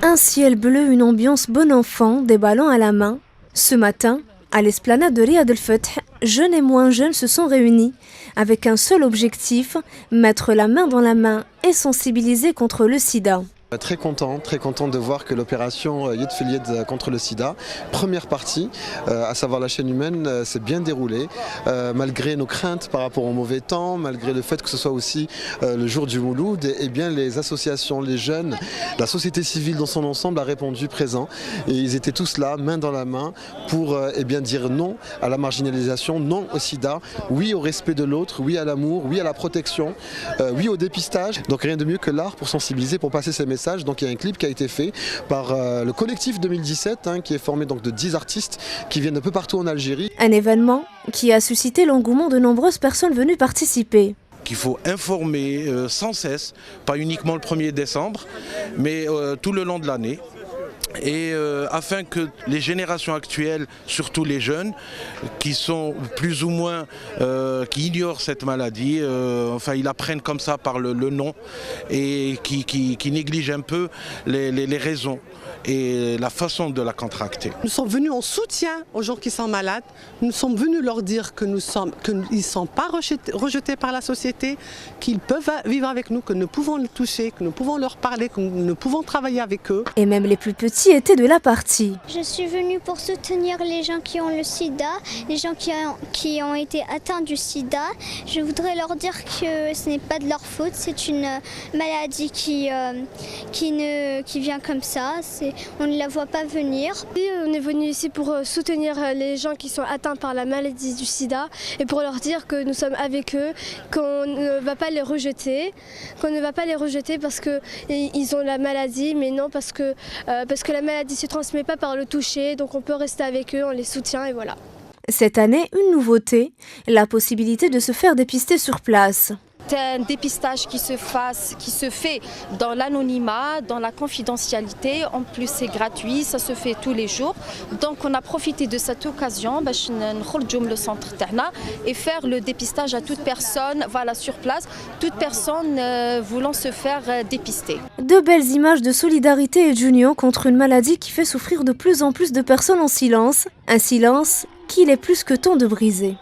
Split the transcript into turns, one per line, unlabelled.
Un ciel bleu, une ambiance bon enfant, des ballons à la main. Ce matin, à l'esplanade de Riyad El Fath, jeunes et moins jeunes se sont réunis avec un seul objectif, mettre la main dans la main et sensibiliser contre le sida.
Très content de voir que l'opération Yed Fil Yed contre le sida, première partie, à savoir la chaîne humaine, s'est bien déroulée, malgré nos craintes par rapport au mauvais temps, malgré le fait que ce soit aussi le jour du Mouloud, et bien les associations, les jeunes, la société civile dans son ensemble a répondu présent, et ils étaient tous là, main dans la main, pour bien dire non à la marginalisation, non au sida, oui au respect de l'autre, oui à l'amour, oui à la protection, oui au dépistage. Donc rien de mieux que l'art pour sensibiliser, pour passer ces messages. Donc il y a un clip qui a été fait par le collectif 2017 qui est formé donc de 10 artistes qui viennent un peu partout en Algérie.
Un événement qui a suscité l'engouement de nombreuses personnes venues participer.
Qu'il faut informer sans cesse, pas uniquement le 1er décembre, mais tout le long de l'année. Et afin que les générations actuelles, surtout les jeunes, qui sont plus ou moins, qui ignorent cette maladie, enfin ils apprennent comme ça par le nom et qui négligent un peu les raisons et la façon de la contracter.
Nous sommes venus en soutien aux gens qui sont malades. Nous sommes venus leur dire qu'ils ne sont pas rejetés par la société, qu'ils peuvent vivre avec nous, que nous pouvons les toucher, que nous pouvons leur parler, que nous pouvons travailler avec eux.
Et même les plus petits étaient de la partie.
Je suis venue pour soutenir les gens qui ont le sida, les gens qui ont été atteints du sida. Je voudrais leur dire que ce n'est pas de leur faute, c'est une maladie qui vient comme ça. On ne la voit pas venir.
On est venu ici pour soutenir les gens qui sont atteints par la maladie du sida et pour leur dire que nous sommes avec eux, qu'on ne va pas les rejeter, parce qu'ils ont la maladie, mais non parce que la maladie ne se transmet pas par le toucher, donc on peut rester avec eux, on les soutient et voilà.
Cette année, une nouveauté, la possibilité de se faire dépister sur place.
C'est un dépistage qui se fait dans l'anonymat, dans la confidentialité. En plus, c'est gratuit, ça se fait tous les jours. Donc, on a profité de cette occasion pour le centre et faire le dépistage à toute personne, voilà, sur place, toute personne voulant se faire dépister.
De belles images de solidarité et d'union contre une maladie qui fait souffrir de plus en plus de personnes en silence. Un silence qu'il est plus que temps de briser.